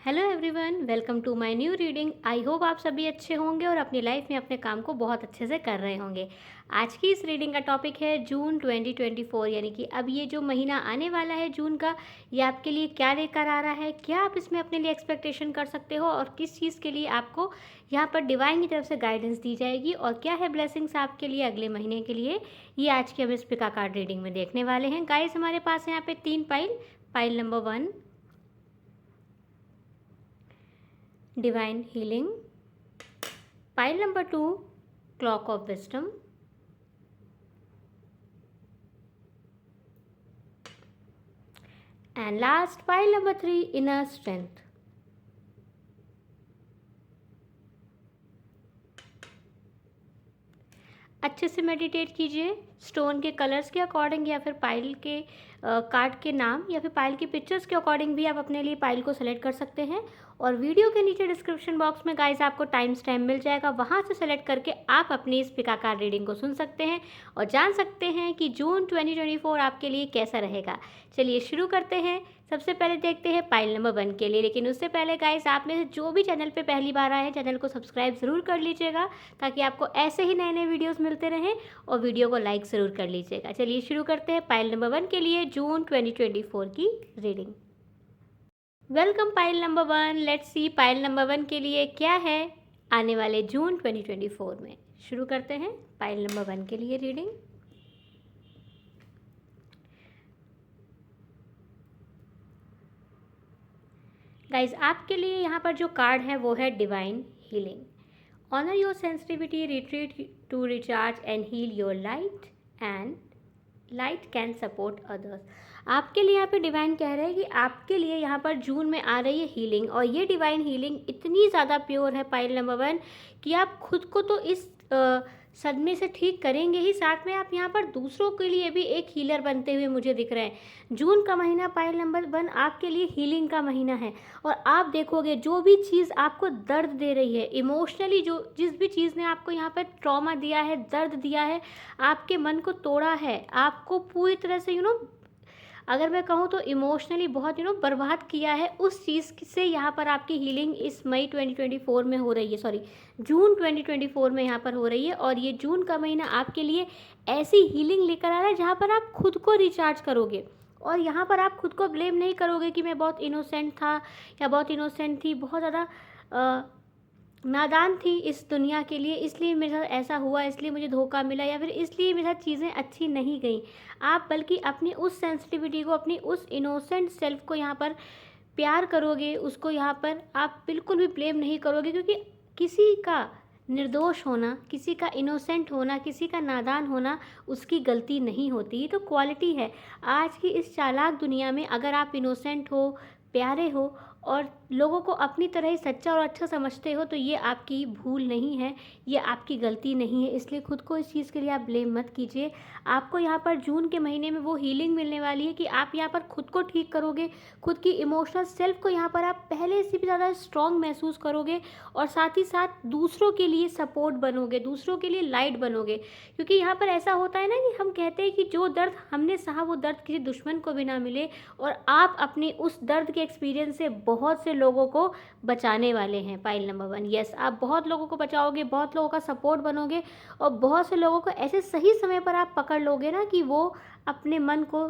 Hello everyone, welcome to my new reading. I hope आप सभी अच्छे होंगे और अपनी लाइफ में अपने काम को बहुत अच्छे से कर रहे होंगे। आज की इस रीडिंग का टॉपिक है जून 2024, यानी कि अब ये जो महीना आने वाला है जून का, ये आपके लिए क्या लेकर आ रहा है, क्या आप इसमें अपने लिए एक्सपेक्टेशन कर सकते हो और किस चीज़ के लिए आपको यहाँ पर डिवाइन की तरफ से गाइडेंस दी जाएगी और क्या है ब्लेसिंग्स आपके लिए अगले महीने के लिए, ये आज की हम इस पिका कार्ड रीडिंग में देखने वाले हैं। गाइस, हमारे पास यहाँ पे 3 pile number 1 divine healing, pile number 2 clock of wisdom, and last pile number 3 inner strength. अच्छे से मेडिटेट कीजिए स्टोन के कलर्स के अकॉर्डिंग या फिर पाइल के कार्ड के नाम या फिर पाइल की पिक्चर्स के अकॉर्डिंग भी आप अपने लिए पाइल को सेलेक्ट कर सकते हैं। और वीडियो के नीचे डिस्क्रिप्शन बॉक्स में गाइस आपको टाइम स्टैम्प मिल जाएगा, वहाँ से सेलेक्ट करके आप अपनी इस पिका कार्ड रीडिंग को सुन सकते हैं और जान सकते हैं कि जून 2024 आपके लिए कैसा रहेगा। चलिए शुरू करते हैं। सबसे पहले देखते हैं पाइल नंबर 1 के लिए, लेकिन उससे पहले गाइस आप में से जो भी चैनल पे पहली बार आए हैं चैनल को सब्सक्राइब ज़रूर कर लीजिएगा ताकि आपको ऐसे ही नए नए वीडियोस मिलते रहें, और वीडियो को लाइक ज़रूर कर लीजिएगा। चलिए शुरू करते हैं पाइल नंबर 1 के लिए जून 2024 की reading. Welcome pile number 1। Let's see pile number 1 के लिए क्या है आने वाले जून 2024 में। शुरू करते हैं पाइल नंबर 1 के लिए रीडिंग। गाइज, आपके लिए यहाँ पर जो कार्ड है वो है divine healing. Honour your sensitivity, retreat to recharge and heal your light, and light can support others. आपके लिए यहाँ पे डिवाइन कह रहे हैं कि आपके लिए यहाँ पर जून में आ रही है हीलिंग, और ये डिवाइन हीलिंग इतनी ज़्यादा प्योर है पाइल नंबर 1 कि आप खुद को तो इस सदमे से ठीक करेंगे ही, साथ में आप यहाँ पर दूसरों के लिए भी एक हीलर बनते हुए मुझे दिख रहे हैं। जून का महीना पाइल नंबर 1 आपके लिए हीलिंग का महीना है, और आप देखोगे जो भी चीज़ आपको दर्द दे रही है इमोशनली, जो जिस भी चीज़ ने आपको यहाँ पर ट्रॉमा दिया है, दर्द दिया है, आपके मन को तोड़ा है, आपको पूरी तरह से अगर मैं कहूँ तो इमोशनली बहुत बर्बाद किया है, उस चीज़ से यहाँ पर आपकी हीलिंग इस मई 2024 में हो रही है, सॉरी जून 2024 में यहाँ पर हो रही है। और ये जून का महीना आपके लिए ऐसी हीलिंग लेकर आ रहा है जहाँ पर आप खुद को रिचार्ज करोगे, और यहाँ पर आप खुद को ब्लेम नहीं करोगे कि मैं बहुत इनोसेंट था या बहुत इनोसेंट थी, बहुत ज़्यादा नादान थी इस दुनिया के लिए, इसलिए मेरे साथ ऐसा हुआ, इसलिए मुझे धोखा मिला, या फिर इसलिए मेरे साथ चीज़ें अच्छी नहीं गई। आप बल्कि अपनी उस सेंसिटिविटी को, अपनी उस इनोसेंट सेल्फ को यहाँ पर प्यार करोगे, उसको यहाँ पर आप बिल्कुल भी ब्लेम नहीं करोगे, क्योंकि किसी का निर्दोष होना, किसी का इनोसेंट होना, किसी का नादान होना उसकी गलती नहीं होती, ये तो क्वालिटी है। आज की इस चालाक दुनिया में अगर आप इनोसेंट हो, प्यारे हो और लोगों को अपनी तरह ही सच्चा और अच्छा समझते हो, तो ये आपकी भूल नहीं है, ये आपकी गलती नहीं है, इसलिए खुद को इस चीज़ के लिए आप ब्लेम मत कीजिए। आपको यहाँ पर जून के महीने में वो हीलिंग मिलने वाली है कि आप यहाँ पर खुद को ठीक करोगे, खुद की इमोशनल सेल्फ को यहाँ पर आप पहले से भी ज़्यादा स्ट्रॉन्ग महसूस करोगे, और साथ ही साथ दूसरों के लिए सपोर्ट बनोगे, दूसरों के लिए लाइट बनोगे। क्योंकि यहाँ पर ऐसा होता है ना कि हम कहते हैं कि जो दर्द हमने सहा वो दर्द किसी दुश्मन को भी ना मिले, और आप अपने उस दर्द के एक्सपीरियंस से बहुत से लोगों को बचाने वाले हैं पाइल नंबर 1। यस, आप बहुत लोगों को बचाओगे, बहुत लोगों का सपोर्ट बनोगे, और बहुत से लोगों को ऐसे सही समय पर आप पकड़ लोगे ना कि वो अपने मन को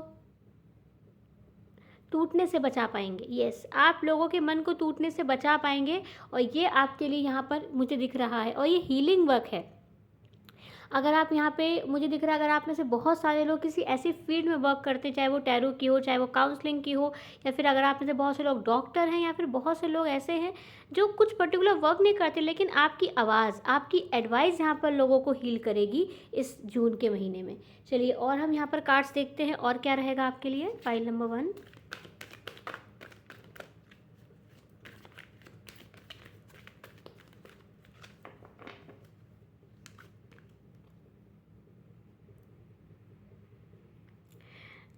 टूटने से बचा पाएंगे। यस, आप लोगों के मन को टूटने से बचा पाएंगे, और ये आपके लिए यहाँ पर मुझे दिख रहा है, और ये हीलिंग वर्क है। अगर आप यहाँ पे मुझे दिख रहा है, अगर आप में से बहुत सारे लोग किसी ऐसी फील्ड में वर्क करते हैं, चाहे वो टैरो की हो, चाहे वो काउंसलिंग की हो, या फिर अगर आप में से बहुत से लोग डॉक्टर हैं, या फिर बहुत से लोग ऐसे हैं जो कुछ पर्टिकुलर वर्क नहीं करते, लेकिन आपकी आवाज़, आपकी एडवाइस यहाँ पर लोगों को हील करेगी इस जून के महीने में। चलिए और हम यहाँ पर कार्ड्स देखते हैं और क्या रहेगा आपके लिए file number 1।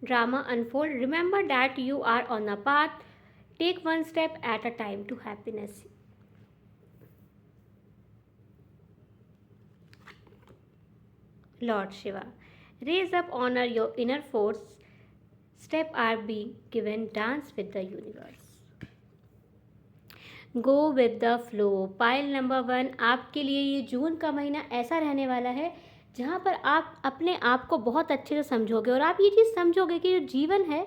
Drama unfold. Remember that you are on a path. Take one step at a time to happiness. Lord Shiva, raise up, honor your inner force. Step are being given, dance with the universe. Go with the flow. Pile number 1, आपके लिए ये जून का महीना ऐसा रहने वाला है जहाँ पर आप अपने आप को बहुत अच्छे से समझोगे और आप ये चीज़ समझोगे कि जो जीवन है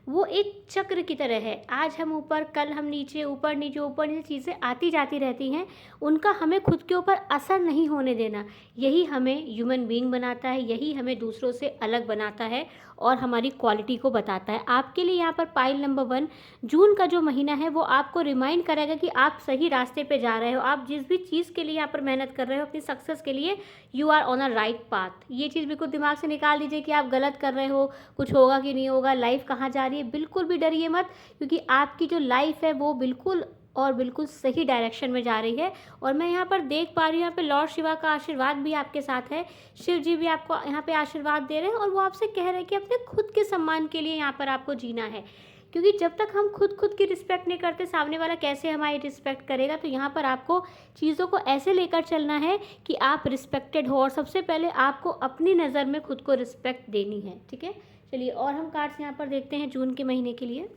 वो एक चक्र की तरह है। आज हम ऊपर, कल हम नीचे, ऊपर नीचे चीज़ें आती जाती रहती हैं। उनका हमें खुद के ऊपर असर नहीं होने देना। यही हमें ह्यूमन बीइंग बनाता है, यही हमें दूसरों से अलग बनाता है और हमारी क्वालिटी को बताता है। आपके लिए यहाँ पर पाइल नंबर 1, जून का जो महीना है वो आपको रिमाइंड करेगा कि आप सही रास्ते पे जा रहे हो। आप जिस भी चीज़ के लिए यहाँ पर मेहनत कर रहे हो अपनी सक्सेस के लिए, you are on a right path. ये चीज़ बिल्कुल दिमाग से निकाल दीजिए कि आप गलत कर रहे हो, कुछ होगा कि नहीं होगा, लाइफ कहाँ जा रही है। बिल्कुल भी डरिए मत, क्योंकि आपकी जो लाइफ है वो बिल्कुल और बिल्कुल सही डायरेक्शन में जा रही है। और मैं यहाँ पर देख पा रही हूँ यहाँ पे लॉर्ड शिवा का आशीर्वाद भी आपके साथ है। शिव जी भी आपको यहाँ पे आशीर्वाद दे रहे हैं और वो आपसे कह रहे हैं कि अपने खुद के सम्मान के लिए यहाँ पर आपको जीना है, क्योंकि जब तक हम खुद की रिस्पेक्ट नहीं करते, सामने वाला कैसे हमारी रिस्पेक्ट करेगा। तो यहाँ पर आपको चीज़ों को ऐसे लेकर चलना है कि आप रिस्पेक्टेड हो और सबसे पहले आपको अपनी नज़र में खुद को रिस्पेक्ट देनी है। ठीक है, चलिए और हम कार्ड्स यहाँ पर देखते हैं जून के महीने के लिए।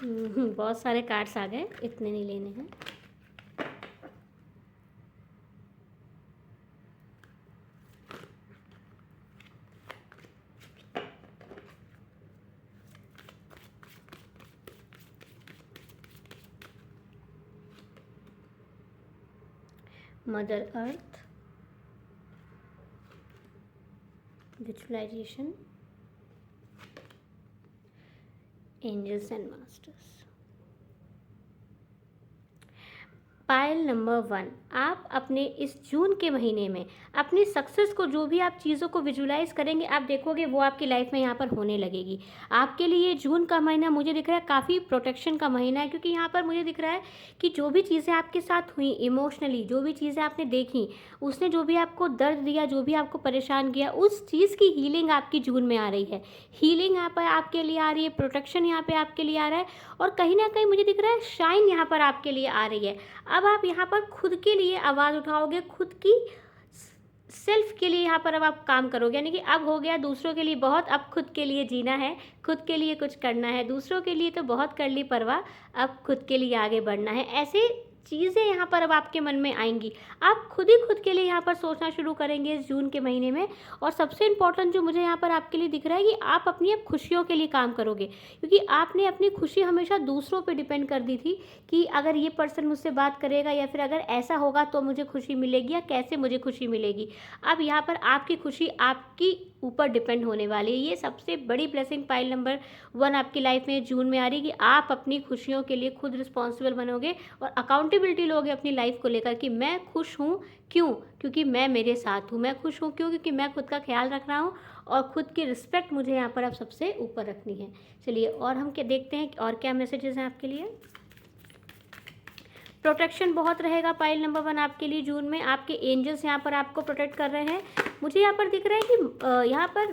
बहुत सारे कार्ड्स आ गए, इतने नहीं लेने हैं। Mother earth, visualisation, angels and masters. Pile number 1, आप अपने इस जून के महीने में अपनी सक्सेस को, जो भी आप चीज़ों को विजुलाइज करेंगे, आप देखोगे वो आपकी लाइफ में यहाँ पर होने लगेगी। आपके लिए ये जून का महीना मुझे दिख रहा है काफ़ी प्रोटेक्शन का महीना है, क्योंकि यहाँ पर मुझे दिख रहा है कि जो भी चीज़ें आपके साथ हुई इमोशनली, जो भी चीज़ें आपने देखी, उसने जो भी आपको दर्द दिया, जो भी आपको परेशान किया, उस चीज़ की हीलिंग आपकी जून में आ रही है। हीलिंग यहाँ पर आपके लिए आ रही है, प्रोटेक्शन यहाँ पर आपके लिए आ रहा है और कहीं ना कहीं मुझे दिख रहा है शाइन यहाँ पर आपके लिए आ रही है। अब आप यहाँ पर खुद के लिए आवाज़ उठाओगे, खुद की सेल्फ के लिए यहाँ पर अब आप काम करोगे, यानी कि अब हो गया दूसरों के लिए बहुत, अब खुद के लिए जीना है, खुद के लिए कुछ करना है। दूसरों के लिए तो बहुत कर ली परवाह, अब खुद के लिए आगे बढ़ना है। ऐसे चीज़ें यहाँ पर अब आपके मन में आएंगी। आप खुद ही खुद के लिए यहाँ पर सोचना शुरू करेंगे इस जून के महीने में। और सबसे इम्पोर्टेंट जो मुझे यहाँ पर आपके लिए दिख रहा है कि आप अपनी अब खुशियों के लिए काम करोगे, क्योंकि आपने अपनी खुशी हमेशा दूसरों पे डिपेंड कर दी थी कि अगर ये पर्सन मुझसे बात करेगा या फिर अगर ऐसा होगा तो मुझे खुशी मिलेगी या कैसे मुझे खुशी मिलेगी। अब यहाँ पर आपकी खुशी आपकी ऊपर डिपेंड होने वाली है। ये सबसे बड़ी ब्लेसिंग पाइल नंबर 1 आपकी लाइफ में जून में आ रही है कि आप अपनी खुशियों के लिए खुद रिस्पॉन्सिबल बनोगे और अकाउंटेबिलिटी लोगे अपनी लाइफ को लेकर कि मैं खुश हूँ, क्यों? क्योंकि मैं मेरे साथ हूँ। मैं खुश हूँ क्यों? क्योंकि मैं खुद का ख्याल रख रहा हूँ और खुद की रिस्पेक्ट मुझे यहाँ पर अब सबसे ऊपर रखनी है। चलिए और हम क्या देखते हैं और क्या मैसेजेस हैं आपके लिए। प्रोटेक्शन बहुत रहेगा पाइल नंबर 1 आपके लिए जून में। आपके एंजल्स यहाँ पर आपको प्रोटेक्ट कर रहे हैं। मुझे यहाँ पर दिख रहा है कि यहाँ पर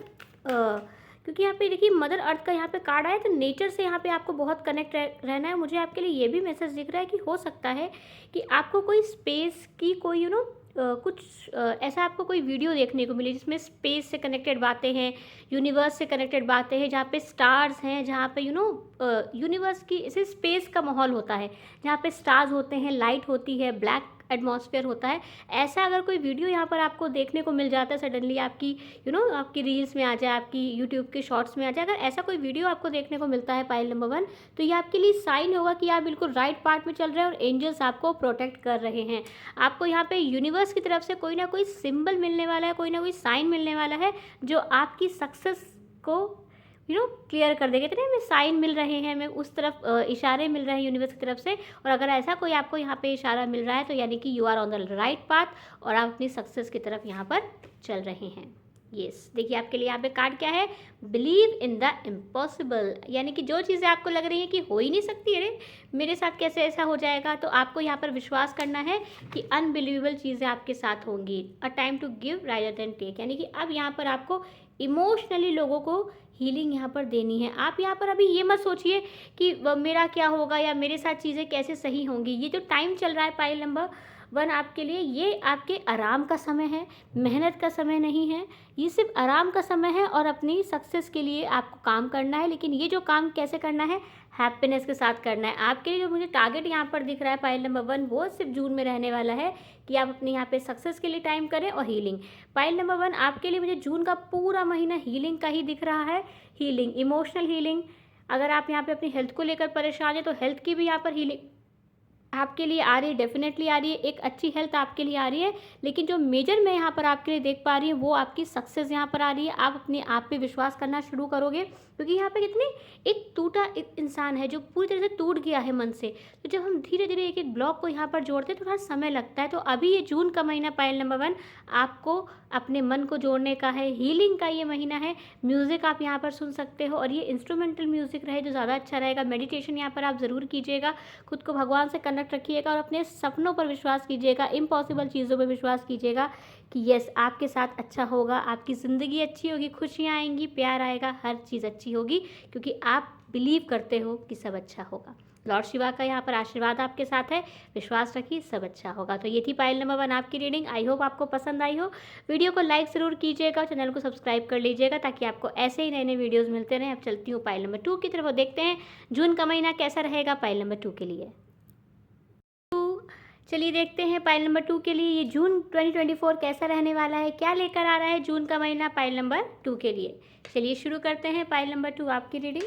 क्योंकि यहाँ पे देखिए मदर अर्थ का यहाँ पे कार्ड आया, तो नेचर से यहाँ पे आपको बहुत कनेक्ट रहना है। मुझे आपके लिए ये भी मैसेज दिख रहा है कि हो सकता है कि आपको कोई स्पेस की कोई कुछ ऐसा आपको कोई वीडियो देखने को मिले जिसमें स्पेस से कनेक्टेड बातें हैं, यूनिवर्स से कनेक्टेड बातें हैं, जहाँ पे स्टार्स हैं, जहाँ पे यूनिवर्स की इसे स्पेस का माहौल होता है, जहाँ पे स्टार्स होते हैं, लाइट होती है, ब्लैक एटमॉस्फेयर होता है। ऐसा अगर कोई वीडियो यहाँ पर आपको देखने को मिल जाता है सडनली, आपकी आपकी रील्स में आ जाए, आपकी यूट्यूब के शॉर्ट्स में आ जाए, अगर ऐसा कोई वीडियो आपको देखने को मिलता है पाइल नंबर 1, तो ये आपके लिए साइन होगा कि आप बिल्कुल राइट पार्ट में चल रहे हैं और एंजल्स आपको प्रोटेक्ट कर रहे हैं। आपको यहाँ पे यूनिवर्स की तरफ से कोई ना कोई सिंबल मिलने वाला है, कोई ना कोई साइन मिलने वाला है जो आपकी सक्सेस को क्लियर कर देगा। इतने हमें साइन मिल रहे हैं, हमें उस तरफ इशारे मिल रहे हैं यूनिवर्स की तरफ से। और अगर ऐसा कोई आपको यहाँ पे इशारा मिल रहा है तो यानी कि you are on the right path और आप अपनी सक्सेस की तरफ यहाँ पर चल रहे हैं। यस, देखिए आपके लिए यहाँ पे कार्ड क्या है, बिलीव इन द इम्पॉसिबल, यानी कि जो चीज़ें आपको लग रही हैं कि हो ही नहीं सकती, अरे मेरे साथ कैसे ऐसा हो जाएगा, तो आपको यहाँ पर विश्वास करना है कि अनबिलीवेबल चीज़ें आपके साथ होंगी। A time to give rather than take, यानी कि अब यहाँ पर आपको इमोशनली लोगों को हीलिंग यहाँ पर देनी है। आप यहाँ पर अभी ये मत सोचिए कि मेरा क्या होगा या मेरे साथ चीज़ें कैसे सही होंगी। ये जो टाइम चल रहा है पाइल नंबर वन आपके लिए ये आपके आराम का समय है, मेहनत का समय नहीं है, ये सिर्फ आराम का समय है और अपनी सक्सेस के लिए आपको काम करना है। लेकिन ये जो काम कैसे करना है, हैप्पीनेस के साथ करना है। आपके लिए जो मुझे टारगेट यहाँ पर दिख रहा है पाइल नंबर 1, वो सिर्फ जून में रहने वाला है कि आप अपने यहाँ पे सक्सेस के लिए टाइम करें और हीलिंग। पाइल नंबर 1 आपके लिए मुझे जून का पूरा महीना हीलिंग का ही दिख रहा है। हीलिंग, इमोशनल हीलिंग, अगर आप यहाँ पे अपनी हेल्थ को लेकर परेशान हैं तो हेल्थ की भी यहाँ पर हीलिंग आपके लिए आ रही है, डेफिनेटली आ रही है। एक अच्छी हेल्थ आपके लिए आ रही है, लेकिन जो मेजर मैं यहाँ पर आपके लिए देख पा रही हूँ वो आपकी सक्सेस यहाँ पर आ रही है। आप अपने आप पे विश्वास करना शुरू करोगे, क्योंकि यहाँ पे कितनी एक टूटा एक इंसान है जो पूरी तरह से टूट गया है मन से। तो जब हम धीरे धीरे एक एक ब्लॉक को यहाँ पर जोड़ते हैं तो थोड़ा समय लगता है। तो अभी ये जून का महीना पाइल नंबर 1 आपको अपने मन को जोड़ने का है, हीलिंग का ये महीना है। म्यूज़िक आप यहाँ पर सुन सकते हो और ये इंस्ट्रूमेंटल म्यूज़िक रहे तो ज़्यादा अच्छा रहेगा। मेडिटेशन यहाँ पर आप ज़रूर कीजिएगा, खुद को भगवान से कनेक्ट रखिएगा और अपने सपनों पर विश्वास कीजिएगा, इम्पॉसिबल चीज़ों पर विश्वास कीजिएगा कि यस आपके साथ अच्छा होगा, आपकी ज़िंदगी अच्छी होगी, खुशियाँ आएंगी, प्यार आएगा, हर चीज़ अच्छी होगी, क्योंकि आप बिलीव करते हो कि सब अच्छा होगा। लॉर्ड शिवा का यहाँ पर आशीर्वाद आपके साथ है, विश्वास रखिए सब अच्छा होगा। तो ये थी पाइल नंबर 1 आपकी रीडिंग। आई होप आपको पसंद आई हो। वीडियो को लाइक ज़रूर कीजिएगा, चैनल को सब्सक्राइब कर लीजिएगा ताकि आपको ऐसे ही नए नए वीडियोज़ मिलते रहें। अब चलती हूँ पाइल नंबर 2 की तरफ, देखते हैं जून का महीना कैसा रहेगा पाइल नंबर 2 के लिए। चलिए देखते हैं पाइल नंबर 2 के लिए ये जून 2024 कैसा रहने वाला है, क्या लेकर आ रहा है जून का महीना पाइल नंबर 2 के लिए। चलिए शुरू करते हैं पाइल नंबर 2 आपकी रीडिंग।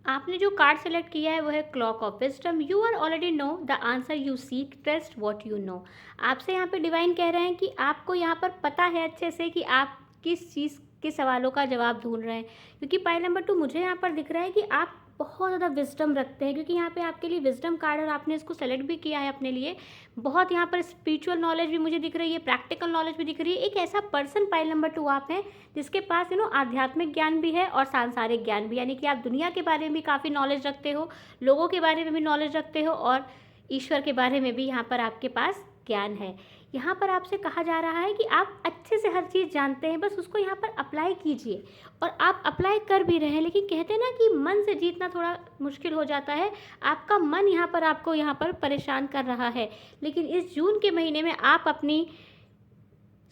आपने जो कार्ड सेलेक्ट किया है वो है cloak of wisdom. You are already know the answer you seek, trust what you know. आपसे यहाँ पे डिवाइन कह रहे हैं कि आपको यहाँ पर पता है अच्छे से कि आप किस चीज़ के सवालों का जवाब ढूंढ रहे हैं, क्योंकि पाइल नंबर 2 मुझे यहाँ पर दिख रहा है कि आप बहुत ज़्यादा विजडम रखते हैं, क्योंकि यहाँ पे आपके लिए विजडम कार्ड और आपने इसको सेलेक्ट भी किया है अपने लिए। बहुत यहाँ पर स्पिरिचुअल नॉलेज भी मुझे दिख रही है, प्रैक्टिकल नॉलेज भी दिख रही है। एक ऐसा पर्सन पाइल नंबर 2 आप हैं जिसके पास आध्यात्मिक ज्ञान भी है और सांसारिक ज्ञान भी, यानी कि आप दुनिया के बारे में भी काफ़ी नॉलेज रखते हो, लोगों के बारे में भी नॉलेज रखते हो और ईश्वर के बारे में भी यहाँ पर आपके पास ज्ञान है। यहाँ पर आपसे कहा जा रहा है कि आप अच्छे से हर चीज़ जानते हैं, बस उसको यहाँ पर अप्लाई कीजिए। और आप अप्लाई कर भी रहे हैं, लेकिन कहते हैं ना कि मन से जीतना थोड़ा मुश्किल हो जाता है। आपका मन यहाँ पर आपको यहाँ पर परेशान कर रहा है, लेकिन इस जून के महीने में आप अपनी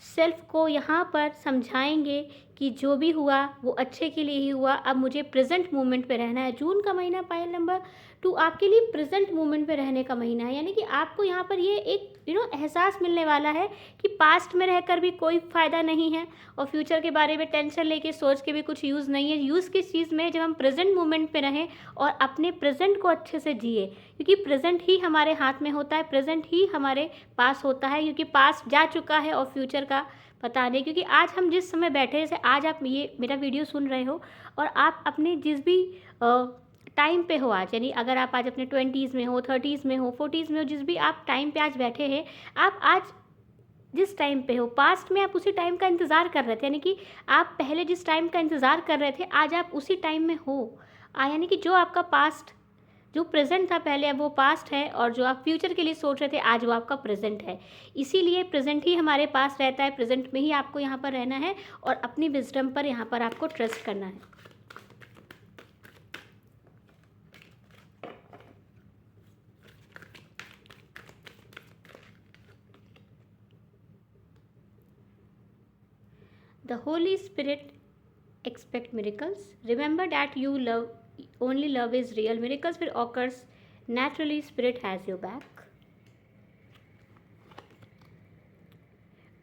सेल्फ को यहाँ पर समझाएंगे कि जो भी हुआ वो अच्छे के लिए ही हुआ, अब मुझे प्रेजेंट मोमेंट पे रहना है। जून का महीना पाइल नंबर 2 आपके लिए प्रेजेंट मोमेंट पे रहने का महीना है, यानी कि आपको यहाँ पर ये एक एहसास मिलने वाला है कि पास्ट में रहकर भी कोई फ़ायदा नहीं है और फ्यूचर के बारे में टेंशन लेके सोच के भी कुछ यूज़ नहीं है। यूज़ किस चीज़ में है, जब हम प्रेजेंट मोमेंट पे रहें और अपने प्रेजेंट को अच्छे से जिए, क्योंकि प्रेजेंट ही हमारे हाथ में होता है, प्रेजेंट ही हमारे पास होता है, क्योंकि पास्ट जा चुका है और फ्यूचर का पता नहीं। क्योंकि आज हम जिस समय बैठे, जैसे आज आप ये मेरा वीडियो सुन रहे हो और आप अपने जिस भी टाइम पे हो आज, यानी अगर आप आज अपने 20s में हो, 30s में हो, 40s में हो, जिस भी आप टाइम पे आज बैठे हैं, आप आज जिस टाइम पे हो पास्ट में आप उसी टाइम का इंतज़ार कर रहे थे, यानी कि आप पहले जिस टाइम का इंतज़ार कर रहे थे आज आप उसी टाइम में हो। यानी कि जो आपका पास्ट, जो प्रेजेंट था पहले, अब वो पास्ट है, और जो आप फ्यूचर के लिए सोच रहे थे आज वो आपका प्रेजेंट है। इसीलिए प्रेजेंट ही हमारे पास रहता है, प्रेजेंट में ही आपको यहाँ पर रहना है और अपनी विजडम पर यहाँ पर आपको ट्रस्ट करना है। The Holy Spirit expect miracles. Remember that you love, only love is real. Miracles will occur naturally. Spirit has your back.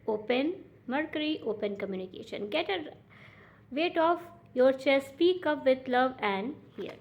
Open Mercury, open communication. Get a weight off your chest. Speak up with love and hear.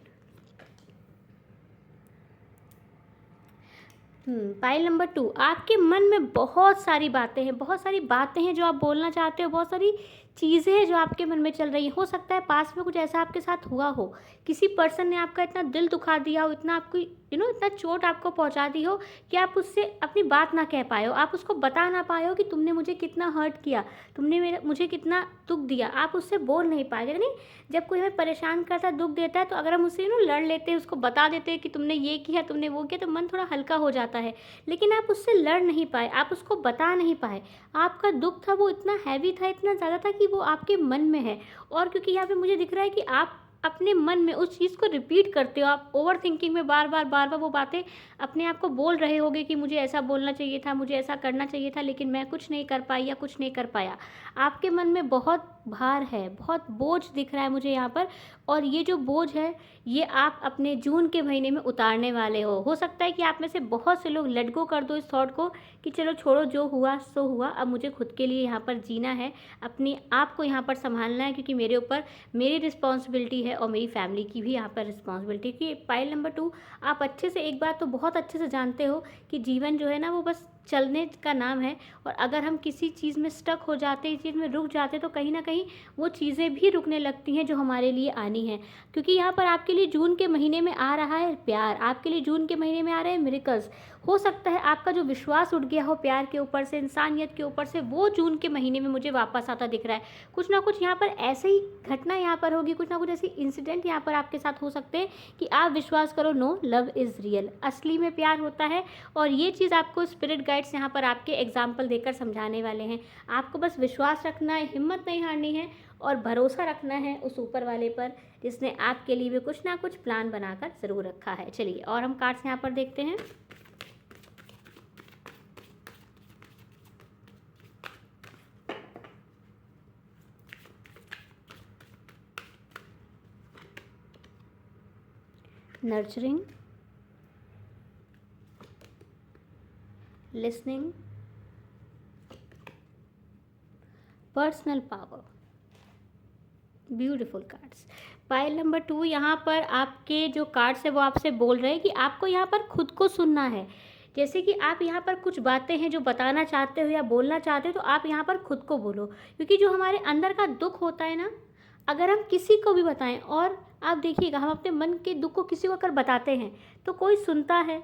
Pile number 2 आपके मन में बहुत सारी बातें हैं, बहुत सारी बातें हैं जो आप बोलना चाहते हो, बहुत सारी चीज़ें हैं जो आपके मन में चल रही हैं। हो सकता है पास में कुछ ऐसा आपके साथ हुआ हो, किसी पर्सन ने आपका इतना दिल दुखा दिया हो, इतना आपको इतना चोट आपको पहुंचा दी हो कि आप उससे अपनी बात ना कह पाए हो, आप उसको बता ना पाए हो कि तुमने मुझे कितना हर्ट किया, तुमने मुझे कितना दुख दिया, आप उससे बोल नहीं पाए। नहीं, जब कोई हमें परेशान करता है, दुख देता है, तो अगर हम उससे लड़ लेते हैं, उसको बता देते हैं कि तुमने ये किया, तुमने वो किया, तो मन थोड़ा हल्का हो जाता है। लेकिन आप उससे लड़ नहीं पाए, आप उसको बता नहीं पाए, आपका दुख था वो इतना हैवी था, इतना ज़्यादा था कि वो आपके मन में है। और क्योंकि यहाँ पे मुझे दिख रहा है कि आप अपने मन में उस चीज़ को रिपीट करते हो, आप ओवर थिंकिंग में बार बार वो बातें अपने आप को बोल रहे होगे कि मुझे ऐसा बोलना चाहिए था, मुझे ऐसा करना चाहिए था, लेकिन मैं कुछ नहीं कर पाई या कुछ नहीं कर पाया। आपके मन में बहुत भार है, बहुत बोझ दिख रहा है मुझे यहाँ पर। और ये जो बोझ है, ये आप अपने जून के महीने में उतारने वाले हो सकता है कि आप में से बहुत से लोग लेट गो कर दो इस थॉट को कि चलो छोड़ो, जो हुआ सो हुआ, अब मुझे खुद के लिए यहाँ पर जीना है, अपने आप को यहाँ पर संभालना है, क्योंकि मेरे ऊपर मेरी रिस्पॉन्सिबिलिटी है और मेरी फैमिली की भी यहाँ पर रिस्पॉन्सिबिलिटी। कि पाइल नंबर 2, आप अच्छे से एक बात तो बहुत अच्छे से जानते हो कि जीवन जो है ना वो बस चलने का नाम है। और अगर हम किसी चीज़ में स्टक हो जाते, इस चीज़ में रुक जाते, तो कहीं ना कहीं वो चीज़ें भी रुकने लगती हैं जो हमारे लिए आनी है। क्योंकि यहाँ पर आपके लिए जून के महीने में आ रहा है प्यार, आपके लिए जून के महीने में आ रहे हैं मिरेकल्स। हो सकता है आपका जो विश्वास उठ गया हो प्यार के ऊपर से, इंसानियत के ऊपर से, वो जून के महीने में मुझे वापस आता दिख रहा है। कुछ ना कुछ यहाँ पर ऐसे ही घटना यहाँ पर होगी, कुछ ना कुछ ऐसी इंसिडेंट यहाँ पर आपके साथ हो सकते हैं कि आप विश्वास करो, नो, लव इज़ रियल, असली में प्यार होता है। और ये चीज़ आपको स्पिरिट गाइड्स यहाँ पर आपके एग्जाम्पल देकर समझाने वाले हैं। आपको बस विश्वास रखना है, हिम्मत नहीं हारनी है और भरोसा रखना है उस ऊपर वाले पर, जिसने आपके लिए भी कुछ ना कुछ प्लान बनाकर ज़रूर रखा है। चलिए और हम कार्ड्स यहाँ पर देखते हैं। Nurturing, listening, personal power, beautiful cards. Pile number 2, यहाँ पर आपके जो कार्ड्स है वो आपसे बोल रहे हैं कि आपको यहाँ पर खुद को सुनना है। जैसे कि आप यहाँ पर कुछ बातें हैं जो बताना चाहते हो या बोलना चाहते हो, तो आप यहाँ पर खुद को बोलो। क्योंकि जो हमारे अंदर का दुख होता है ना, अगर हम किसी को भी बताएं, और आप देखिएगा हम अपने मन के दुख को किसी को अगर बताते हैं तो कोई सुनता है,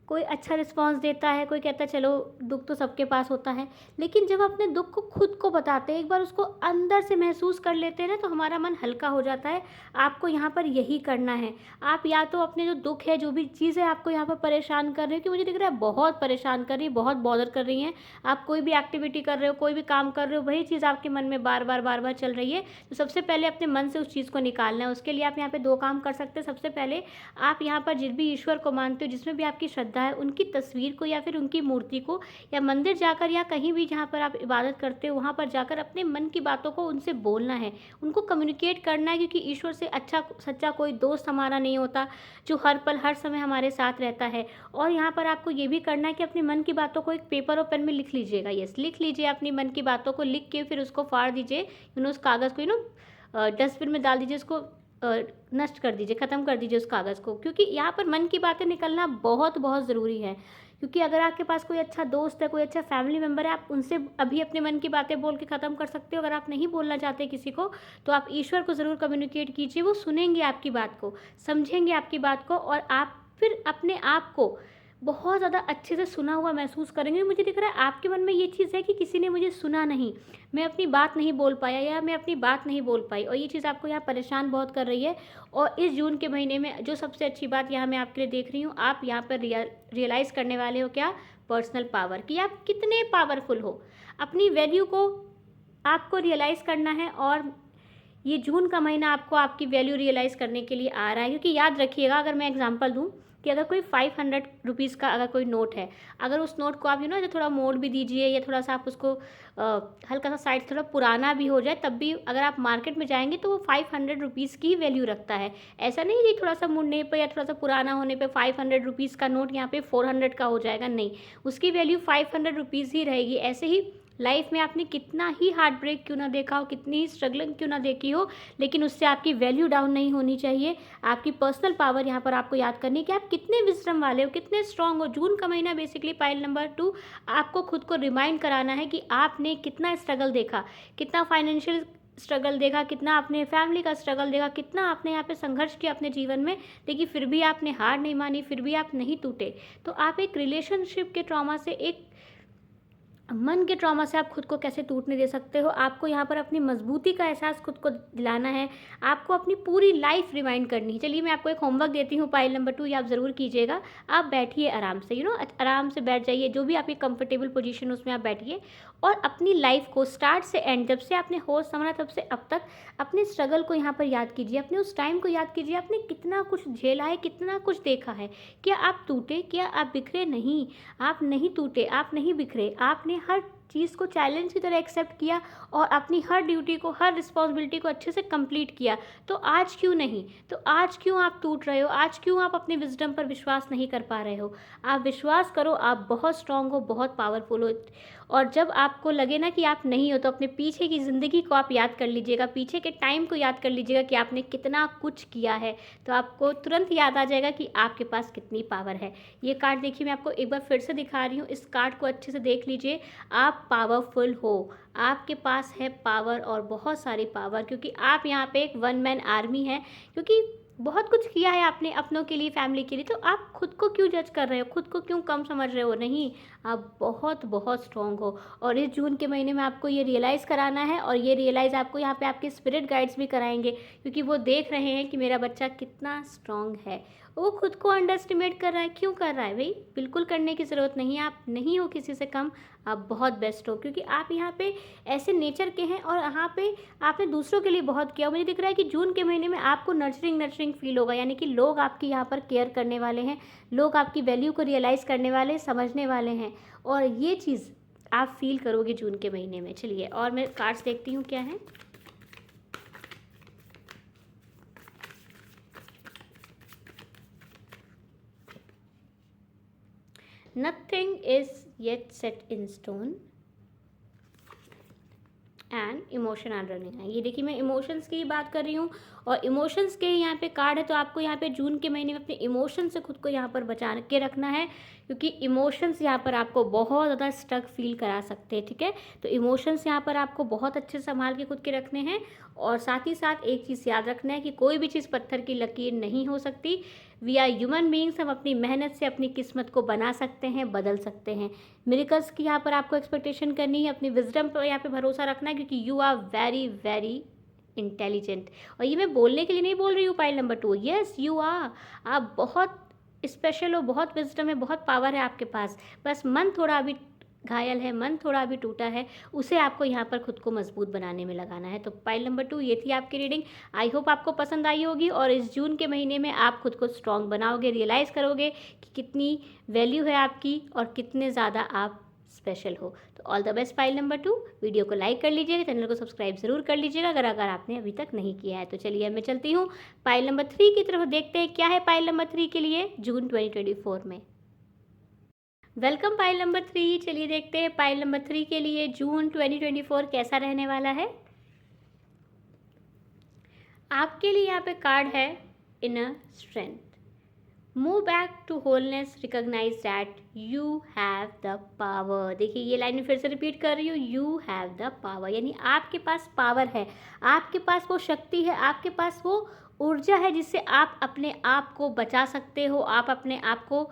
कोई अच्छा रिस्पांस देता है, कोई कहता है चलो दुख तो सबके पास होता है। लेकिन जब अपने दुख को खुद को बताते हैं, एक बार उसको अंदर से महसूस कर लेते हैं ना, तो हमारा मन हल्का हो जाता है। आपको यहाँ पर यही करना है। आप या तो अपने जो दुख है, जो भी चीज़ें आपको यहाँ पर परेशान कर रही है, कि मुझे दिख रहा है बहुत परेशान कर रही है, बहुत बॉदर कर रही हैं, आप कोई भी एक्टिविटी कर रहे हो, कोई भी काम कर रहे हो, वही चीज़ आपके मन में बार बार चल रही है, तो सबसे पहले अपने मन से उस चीज़ को निकालना है। उसके लिए आप यहाँ पर 2 काम कर सकते हैं। सबसे पहले आप यहाँ पर जिस भी ईश्वर को मानते हो, जिसमें भी आपकी श्रद्धा है, उनकी तस्वीर को या फिर उनकी मूर्ति को, या मंदिर जाकर या कहीं भी जहाँ पर आप इबादत करते हो, वहाँ पर जाकर अपने मन की बातों को उनसे बोलना है, उनको कम्युनिकेट करना है। क्योंकि ईश्वर से अच्छा सच्चा कोई दोस्त हमारा नहीं होता जो हर पल हर समय हमारे साथ रहता है। और यहाँ पर आपको ये भी करना है कि अपने मन की बातों को एक पेपर और पेन में लिख लीजिएगा। यस, लिख लीजिए अपनी मन की बातों को, लिख के फिर उसको फाड़ दीजिए, उस कागज़ को डस्टबिन में डाल दीजिए, उसको नष्ट कर दीजिए, ख़त्म कर दीजिए उस कागज़ को। क्योंकि यहाँ पर मन की बातें निकलना बहुत बहुत ज़रूरी है। क्योंकि अगर आपके पास कोई अच्छा दोस्त है, कोई अच्छा फैमिली मेम्बर है, आप उनसे अभी अपने मन की बातें बोल के ख़त्म कर सकते हो। अगर आप नहीं बोलना चाहते किसी को, तो आप ईश्वर को ज़रूर कम्युनिकेट कीजिए, वो सुनेंगे आपकी बात को, समझेंगे आपकी बात को, और आप फिर अपने आप को बहुत ज़्यादा अच्छे से सुना हुआ महसूस करेंगे। मुझे दिख रहा है आपके मन में ये चीज़ है कि किसी ने मुझे सुना नहीं, मैं अपनी बात नहीं बोल पाया या मैं अपनी बात नहीं बोल पाई, और ये चीज़ आपको यहाँ परेशान बहुत कर रही है। और इस जून के महीने में जो सबसे अच्छी बात यहाँ मैं आपके लिए देख रही हूँ, आप यहाँ पर रियलाइज़ करने वाले हो क्या, पर्सनल पावर, कि आप कितने पावरफुल हो। अपनी वैल्यू को आपको रियलाइज़ करना है, और ये जून का महीना आपको आपकी वैल्यू रियलाइज़ करने के लिए आ रहा है। क्योंकि याद रखिएगा, अगर मैं एग्जांपल दूं कि अगर कोई 500 रुपीज़ का अगर कोई नोट है, अगर उस नोट को आप जो थोड़ा मोड़ भी दीजिए, या थोड़ा सा आप उसको हल्का सा साइड थोड़ा पुराना भी हो जाए, तब भी अगर आप मार्केट में जाएंगे तो वो 500 रुपीज़ की वैल्यू रखता है। ऐसा नहीं कि थोड़ा सा मुड़ने पर या थोड़ा सा पुराना होने पर 500 रुपीज़ का नोट यहाँ पे 400 का हो जाएगा, नहीं, उसकी वैल्यू 500 रुपीज़ ही रहेगी। ऐसे ही लाइफ में आपने कितना ही हार्ट ब्रेक क्यों ना देखा हो, कितनी ही स्ट्रगलिंग क्यों ना देखी हो, लेकिन उससे आपकी वैल्यू डाउन नहीं होनी चाहिए। आपकी पर्सनल पावर यहाँ पर आपको याद करनी है कि आप कितने विजडम वाले हो, कितने स्ट्रांग हो। जून का महीना बेसिकली पाइल नंबर 2 आपको खुद को रिमाइंड कराना है कि आपने कितना स्ट्रगल देखा, कितना फाइनेंशियल स्ट्रगल देखा, कितना आपने फैमिली का स्ट्रगल देखा, कितना आपने यहाँ पे संघर्ष किया अपने जीवन में, लेकिन फिर भी आपने हार नहीं मानी, फिर भी आप नहीं टूटे। तो आप एक रिलेशनशिप के ट्रॉमा से, एक मन के ट्रॉमा से आप खुद को कैसे टूटने दे सकते हो। आपको यहाँ पर अपनी मजबूती का एहसास खुद को दिलाना है, आपको अपनी पूरी लाइफ रिमाइंड करनी है। चलिए मैं आपको एक होमवर्क देती हूँ पाइल नंबर 2, ये आप ज़रूर कीजिएगा। आप बैठिए आराम से, आराम से बैठ जाइए, जो भी आपकी कंफर्टेबल पोजीशन उसमें आप बैठिए, और अपनी लाइफ को स्टार्ट से एंड, जब से आपने होश संभला तब से अब तक अपने स्ट्रगल को यहाँ पर याद कीजिए, अपने उस टाइम को याद कीजिए, आपने कितना कुछ झेला है, कितना कुछ देखा है। क्या आप टूटे? क्या आप बिखरे? नहीं, आप नहीं टूटे, आप नहीं बिखरे। आपने हर चीज़ को चैलेंज की तरह एक्सेप्ट किया और अपनी हर ड्यूटी को, हर रिस्पॉन्सिबिलिटी को अच्छे से कंप्लीट किया। तो आज क्यों नहीं? तो आज क्यों आप टूट रहे हो? आज क्यों आप अपने विजडम पर विश्वास नहीं कर पा रहे हो? आप विश्वास करो, आप बहुत स्ट्रांग हो, बहुत पावरफुल हो। और जब आपको लगे ना कि आप नहीं हो, तो अपने पीछे की ज़िंदगी को आप याद कर लीजिएगा, पीछे के टाइम को याद कर लीजिएगा कि आपने कितना कुछ किया है। तो आपको तुरंत याद आ जाएगा कि आपके पास कितनी पावर है। ये कार्ड देखिए, मैं आपको एक बार फिर से दिखा रही हूँ, इस कार्ड को अच्छे से देख लीजिए। आप पावरफुल हो, आपके पास है पावर और बहुत सारी पावर, क्योंकि आप यहाँ पे एक वन मैन आर्मी है, क्योंकि बहुत कुछ किया है आपने अपनों के लिए, फैमिली के लिए। तो आप खुद को क्यों जज कर रहे हो? खुद को क्यों कम समझ रहे हो? नहीं, आप बहुत बहुत स्ट्रॉन्ग हो। और इस जून के महीने में आपको ये रियलाइज़ कराना है, और ये रियलाइज़ आपको यहाँ पे आपके स्पिरिट गाइड्स भी कराएंगे, क्योंकि वो देख रहे हैं कि मेरा बच्चा कितना स्ट्रॉन्ग है। वो खुद को अंडर एस्टिमेट कर रहा है, क्यों कर रहा है भाई? बिल्कुल करने की ज़रूरत नहीं है। आप नहीं हो किसी से कम, आप बहुत बेस्ट हो, क्योंकि आप यहाँ पे ऐसे नेचर के हैं और यहाँ पे आपने दूसरों के लिए बहुत किया। मुझे दिख रहा है कि जून के महीने में आपको नर्चरिंग फील होगा, यानी कि लोग आपकी यहाँ पर केयर करने वाले हैं, लोग आपकी वैल्यू को रियलाइज़ करने वाले, समझने वाले हैं, और ये चीज़ आप फील करोगे जून के महीने में। चलिए, और मैं कार्ड्स देखती हूँ क्या है। Nothing is yet set in stone and emotion are running है। ये देखिए, मैं इमोशंस की बात कर रही हूँ, और इमोशंस के यहाँ पे कार्ड है। तो आपको यहाँ पे जून के महीने में अपने इमोशन से खुद को यहाँ पर बचा के रखना है, क्योंकि इमोशंस यहाँ पर आपको बहुत ज़्यादा स्टक फील करा सकते हैं। ठीक है, तो इमोशंस यहाँ पर आपको बहुत अच्छे से संभाल के खुद के रखने हैं। और साथ ही साथ एक चीज़ याद रखना है कि कोई भी चीज़ पत्थर की लकीर नहीं हो सकती। वी आर ह्यूमन बीइंग्स, हम अपनी मेहनत से अपनी किस्मत को बना सकते हैं, बदल सकते हैं। मिरेकल्स की यहाँ पर आपको एक्सपेक्टेशन करनी है, अपनी विजडम पर यहाँ पे भरोसा रखना है, क्योंकि you are very very intelligent. और ये मैं बोलने के लिए नहीं बोल रही हूँ pile number 2, yes you are. आप बहुत स्पेशल हो, बहुत विजडम है, बहुत पावर है आपके पास। बस मन थोड़ा अभी घायल है, मन थोड़ा अभी टूटा है, उसे आपको यहाँ पर खुद को मजबूत बनाने में लगाना है। तो पाइल नंबर 2 ये थी आपकी रीडिंग। आई होप आपको पसंद आई होगी, और इस जून के महीने में आप खुद को स्ट्रॉन्ग बनाओगे, रियलाइज़ करोगे कि कितनी वैल्यू है आपकी और कितने ज़्यादा आप स्पेशल हो। तो all the best pile number 2। Video को लाइक कर लीजिएगा, चैनल को सब्सक्राइब ज़रूर कर लीजिएगा अगर आपने अभी तक नहीं किया है। तो चलिए, मैं चलती हूँ पाइल नंबर 3 की तरफ, देखते हैं क्या है पाइल नंबर 3 के लिए जून 2024 में। Welcome pile number 3। चलिए देखते हैं पाइल नंबर 3 के लिए जून 2024 कैसा रहने वाला है। आपके लिए यहाँ पे कार्ड है inner strength. Move back to wholeness, recognize that you have the power. देखिए, ये लाइन में फिर से रिपीट कर रही हूँ, यू हैव द पावर, यानी आपके पास पावर है, आपके पास वो शक्ति है, आपके पास वो ऊर्जा है जिससे आप अपने आप को बचा सकते हो, आप अपने आप को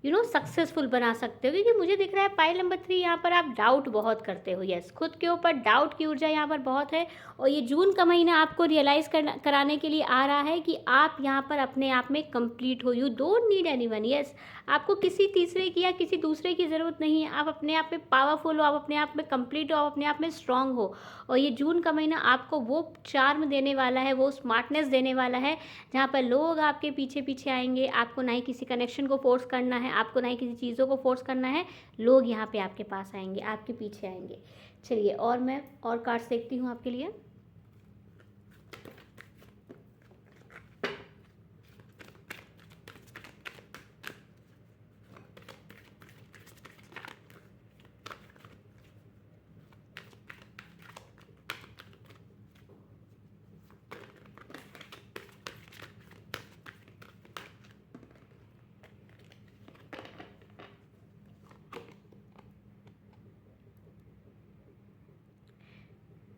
सक्सेसफुल बना सकते हो। क्योंकि मुझे दिख रहा है पाइल नंबर 3 यहाँ पर आप डाउट बहुत करते हो। यस, खुद के ऊपर डाउट की ऊर्जा यहाँ पर बहुत है, और ये जून का महीना आपको रियलाइज़ कराने के लिए आ रहा है कि आप यहाँ पर अपने आप में कंप्लीट हो। You don't need anyone. Yes, आपको किसी तीसरे की या किसी दूसरे की ज़रूरत नहीं है। आप अपने आप में पावरफुल हो, आप अपने आप में कंप्लीट हो, आप अपने आप में स्ट्रांग हो। और ये जून का महीना आपको वो चार्म देने वाला है, वो स्मार्टनेस देने वाला है, जहाँ पर लोग आपके पीछे पीछे आएंगे। आपको ना ही किसी कनेक्शन को फोर्स करना है, आपको ना ही किसी चीज़ों को फोर्स करना है, लोग यहाँ पे आपके पास आएंगे, आपके पीछे आएंगे। चलिए, और मैं और कार्ड्स देखती हूँ आपके लिए।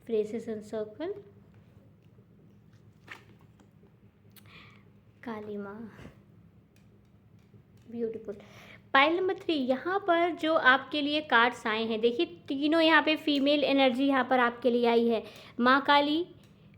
Phrases and circle, काली माँ, ब्यूटीफुल। पाइल नंबर 3 यहाँ पर जो आपके लिए कार्ड्स आए हैं, देखिए तीनों यहाँ पे फीमेल एनर्जी यहाँ पर आपके लिए आई है। माँ काली,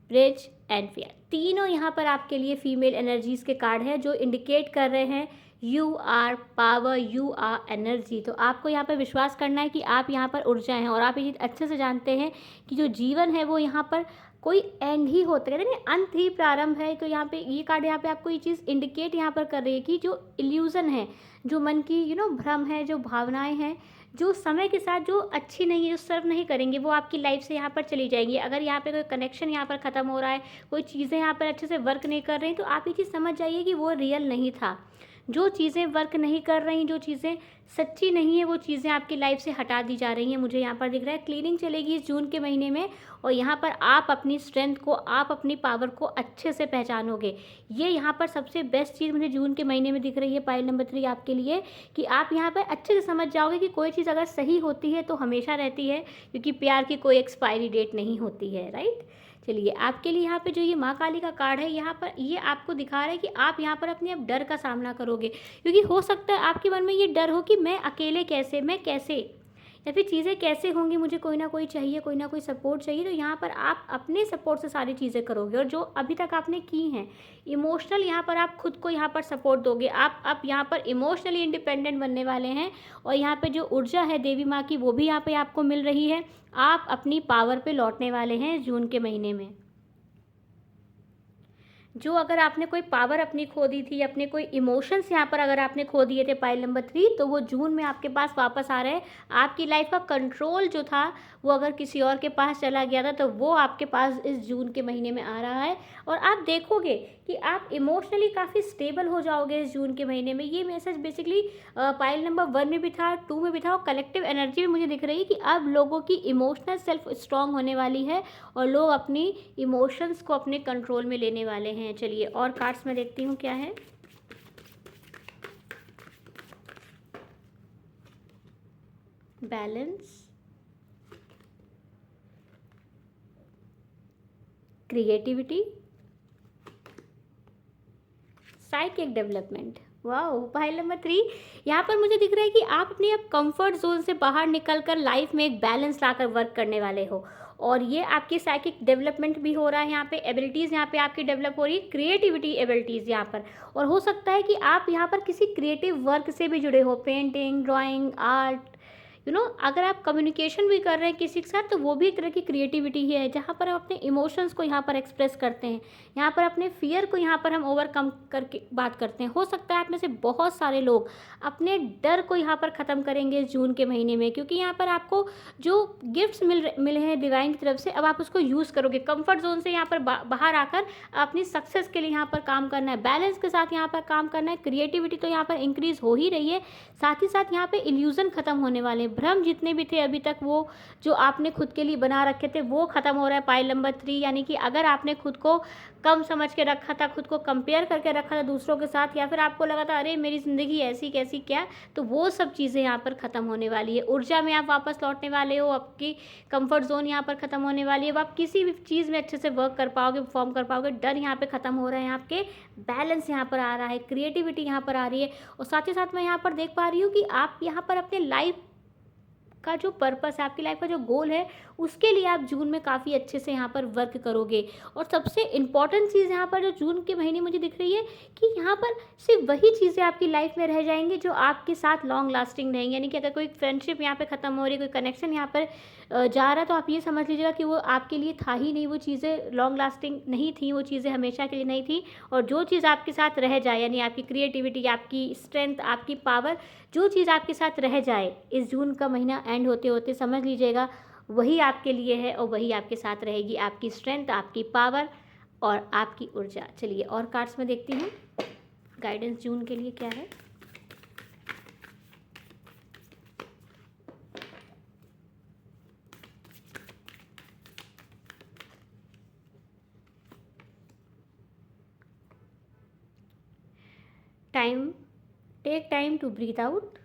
ब्रिज एंड फियर। तीनों यहाँ पर आपके लिए फीमेल एनर्जीज़ के कार्ड हैं जो इंडिकेट कर रहे हैं you are power, you are energy. तो आपको यहाँ पर विश्वास करना है कि आप यहाँ पर ऊर्जा हैं और आप ये चीज़ अच्छे से जानते हैं कि जो जीवन है वो यहाँ पर कोई एंड ही होता है, कहते हैं अंत ही प्रारंभ है। तो यहाँ पे ये कार्ड यहाँ पे आपको ये चीज़ इंडिकेट यहाँ पर कर रही है कि जो इल्यूज़न है, जो मन की भ्रम है, जो भावनाएं हैं, जो समय के साथ जो अच्छी नहीं है, जो सर्व नहीं करेंगे, वो आपकी लाइफ से यहाँ पर चली जाएंगी। अगर यहाँ पे कोई कनेक्शन यहाँ पर ख़त्म हो रहा है, कोई चीज़ें यहाँ पर अच्छे से वर्क नहीं कर रही, तो आप ये चीज़ समझ जाइए कि वो रियल नहीं था। जो चीज़ें वर्क नहीं कर रही, जो चीज़ें सच्ची नहीं है, वो चीज़ें आपकी लाइफ से हटा दी जा रही हैं। मुझे यहाँ पर दिख रहा है क्लीनिंग चलेगी इस जून के महीने में और यहाँ पर आप अपनी स्ट्रेंथ को, आप अपनी पावर को अच्छे से पहचानोगे। ये यहाँ पर सबसे बेस्ट चीज़ मुझे जून के महीने में दिख रही है पाइल नंबर 3 आपके लिए, कि आप यहाँ पर अच्छे से समझ जाओगे कि कोई चीज़ अगर सही होती है तो हमेशा रहती है, क्योंकि प्यार की कोई एक्सपायरी डेट नहीं होती है, राइट। चलिए, आपके लिए यहाँ पे जो ये माँ काली का कार्ड है, यहाँ पर ये आपको दिखा रहा है कि आप यहाँ पर अपने अब डर का सामना करोगे, क्योंकि हो सकता है आपके मन में ये डर हो कि मैं अकेले कैसे, मैं कैसे, या फिर चीज़ें कैसे होंगी, मुझे कोई ना कोई चाहिए, कोई ना कोई सपोर्ट चाहिए। तो यहाँ पर आप अपने सपोर्ट से सारी चीज़ें करोगे और जो अभी तक आपने की हैं इमोशनल, यहाँ पर आप खुद को यहाँ पर सपोर्ट दोगे। आप यहाँ पर इमोशनली इंडिपेंडेंट बनने वाले हैं और यहाँ पे जो ऊर्जा है देवी माँ की, वो भी यहाँ पे आपको मिल रही है। आप अपनी पावर पे लौटने वाले हैं जून के महीने में। जो अगर आपने कोई पावर अपनी खो दी थी, अपने कोई इमोशंस यहाँ पर अगर आपने खो दिए थे पाइल नंबर 3, तो वो जून में आपके पास वापस आ रहे हैं। आपकी लाइफ का कंट्रोल जो था वो अगर किसी और के पास चला गया था, तो वो आपके पास इस जून के महीने में आ रहा है और आप देखोगे कि आप इमोशनली काफ़ी स्टेबल हो जाओगे इस जून के महीने में। ये मैसेज बेसिकली पाइल नंबर 1 में भी था, 2 में भी था और कलेक्टिव एनर्जी में मुझे दिख रही है कि अब लोगों की इमोशनल सेल्फ स्ट्रांग होने वाली है और लोग अपनी इमोशंस को अपने कंट्रोल में लेने वाले हैं। चलिए और कार्ड्स में देखती हूँ क्या है। Balance, creativity, psychic development. Wow, pile number 3 यहाँ पर मुझे दिख रहा है कि आप अपने अब कंफर्ट जोन से बाहर निकलकर लाइफ में एक बैलेंस लाकर वर्क करने वाले हो और ये आपकी साइकिक डेवलपमेंट भी हो रहा है। यहाँ पे एबिलिटीज़ यहाँ पे आपकी डेवलप हो रही है, क्रिएटिविटी एबिलिटीज़ यहाँ पर। और हो सकता है कि आप यहाँ पर किसी क्रिएटिव वर्क से भी जुड़े हो, पेंटिंग, ड्राइंग, आर्ट, अगर आप कम्युनिकेशन भी कर रहे हैं किसी के साथ, तो वो भी एक तरह की क्रिएटिविटी ही है, जहाँ पर हम अपने इमोशंस को यहाँ पर एक्सप्रेस करते हैं, यहाँ पर अपने फियर को यहाँ पर हम ओवरकम करके बात करते हैं। हो सकता है आप में से बहुत सारे लोग अपने डर को यहाँ पर ख़त्म करेंगे इस जून के महीने में, क्योंकि यहाँ पर आपको जो गिफ्ट्स मिले हैं डिवाइन की तरफ से, अब आप उसको यूज़ करोगे। कंफर्ट जोन से यहाँ पर बाहर आकर अपनी सक्सेस के लिए यहाँ पर काम करना है, बैलेंस के साथ यहाँ पर काम करना है। क्रिएटिविटी तो यहाँ पर इंक्रीज़ हो ही रही है, साथ ही साथ यहाँ पे इल्यूज़न ख़त्म होने वाले हैं। भ्रम जितने भी थे अभी तक, वो जो आपने खुद के लिए बना रखे थे, वो ख़त्म हो रहा है पाइल नंबर 3। यानी कि अगर आपने खुद को कम समझ के रखा था, खुद को कंपेयर करके रखा था दूसरों के साथ, या फिर आपको लगा था अरे मेरी ज़िंदगी ऐसी कैसी क्या, तो वो सब चीज़ें यहाँ पर ख़त्म होने वाली है। ऊर्जा में आप वापस लौटने वाले हो, आपकी कंफर्ट जोन यहाँ पर ख़त्म होने वाली है। अब आप किसी भी चीज़ में अच्छे से वर्क कर पाओगे, परफॉर्म कर पाओगे। डर यहाँ पर ख़त्म हो रहा है, आपके बैलेंस यहाँ पर आ रहा है, क्रिएटिविटी यहाँ पर आ रही है। और साथ ही साथ मैं यहाँ पर देख पा रही हूँ कि आप यहाँ पर अपने लाइफ का जो पर्पस है, आपकी लाइफ का जो गोल है, उसके लिए आप जून में काफ़ी अच्छे से यहाँ पर वर्क करोगे। और सबसे इम्पॉर्टेंट चीज़ यहाँ पर जो जून के महीने मुझे दिख रही है कि यहाँ पर सिर्फ वही चीज़ें आपकी लाइफ में रह जाएंगी जो आपके साथ लॉन्ग लास्टिंग रहेंगी। यानी कि अगर कोई फ्रेंडशिप यहाँ पे ख़त्म हो रही है, कोई कनेक्शन यहाँ पर जा रहा है, तो आप ये समझ लीजिएगा कि वो आपके लिए था ही नहीं, वो चीज़ें लॉन्ग लास्टिंग नहीं थी, वो चीज़ें हमेशा के लिए नहीं थी। और जो चीज़ आपके साथ रह जाए, यानी आपकी क्रिएटिविटी, आपकी स्ट्रेंथ, आपकी पावर, जो चीज़ आपके साथ रह जाए इस जून का महीना एंड होते होते, समझ लीजिएगा वही आपके लिए है और वही आपके साथ रहेगी, आपकी स्ट्रेंथ, आपकी पावर और आपकी ऊर्जा। चलिए और कार्ड्स में देखती हूँ गाइडेंस जून के लिए क्या है। Time, take time to breathe out,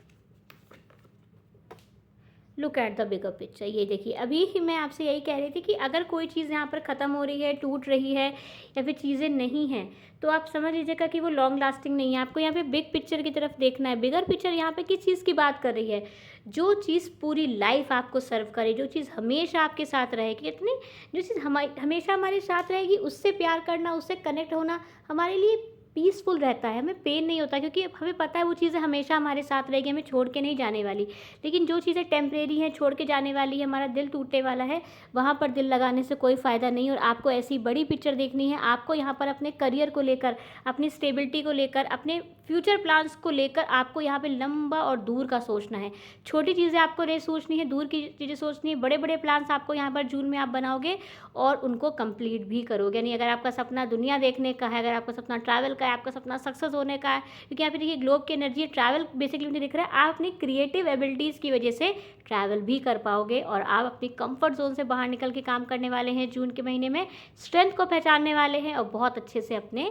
look at the bigger picture. ये देखिए, अभी ही मैं आपसे यही कह रही थी कि अगर कोई चीज़ यहाँ पर ख़त्म हो रही है, टूट रही है या फिर चीज़ें नहीं हैं, तो आप समझ लीजिएगा कि वो लॉन्ग लास्टिंग नहीं है। आपको यहाँ पे बिग पिक्चर की तरफ देखना है। बिगर पिक्चर यहाँ पे किस चीज़ की बात कर रही है? जो चीज़ पूरी लाइफ आपको सर्व करे, जो चीज़ हमेशा आपके साथ रहेगी, इतनी जो चीज़ हमेशा हमारे साथ रहेगी, उससे प्यार करना, उससे कनेक्ट होना हमारे लिए पीसफुल रहता है। हमें पेन नहीं होता, क्योंकि हमें पता है वो चीज़ें हमेशा हमारे साथ रहेगी, हमें छोड़ के नहीं जाने वाली। लेकिन जो चीज़ें टेम्परेरी हैं, छोड़ के जाने वाली है, हमारा दिल टूटने वाला है, वहाँ पर दिल लगाने से कोई फ़ायदा नहीं। और आपको ऐसी बड़ी पिक्चर देखनी है। आपको यहाँ पर अपने करियर को लेकर, अपनी स्टेबिलिटी को लेकर, अपने फ्यूचर प्लान्स को लेकर आपको यहाँ पे लंबा और दूर का सोचना है। छोटी चीज़ें आपको नहीं सोचनी है, दूर की चीज़ें सोचनी है। बड़े बड़े प्लान्स आपको यहाँ पर जून में आप बनाओगे और उनको कंप्लीट भी करोगे। यानी अगर आपका सपना दुनिया देखने का है, अगर आपका सपना ट्रैवल का है, आपका सपना सक्सेस होने का है, क्योंकि यहाँ पे देखिए ग्लोब की एनर्जी ट्रैवल बेसिकली मुझे दिख रहा है। आप अपनी क्रिएटिव एबिलिटीज़ की वजह से ट्रैवल भी कर पाओगे और आप अपनी कंफर्ट जोन से बाहर निकल के काम करने वाले हैं। जून के महीने में स्ट्रेंथ को पहचानने वाले हैं और बहुत अच्छे से अपने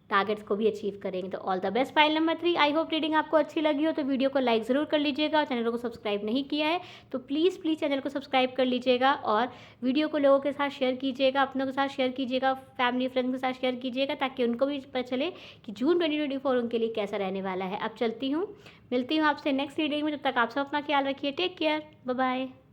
टारगेट्स को भी अचीव करेंगे। तो all the best file number 3। I hope reading आपको अच्छी लगी हो तो वीडियो को लाइक ज़रूर कर लीजिएगा और चैनल को सब्सक्राइब नहीं किया है तो प्लीज़ चैनल को सब्सक्राइब कर लीजिएगा और वीडियो को लोगों के साथ शेयर कीजिएगा, अपनों के साथ शेयर कीजिएगा, फैमिली फ्रेंड्स के साथ शेयर कीजिएगा, ताकि उनको भी पता चले कि जून 2024 उनके लिए कैसा रहने वाला है। अब चलती हूँ, मिलती हूँ आपसे नेक्स्ट रीडिंग में। जब तक आप सब अपना ख्याल रखिए। Take care, bye bye.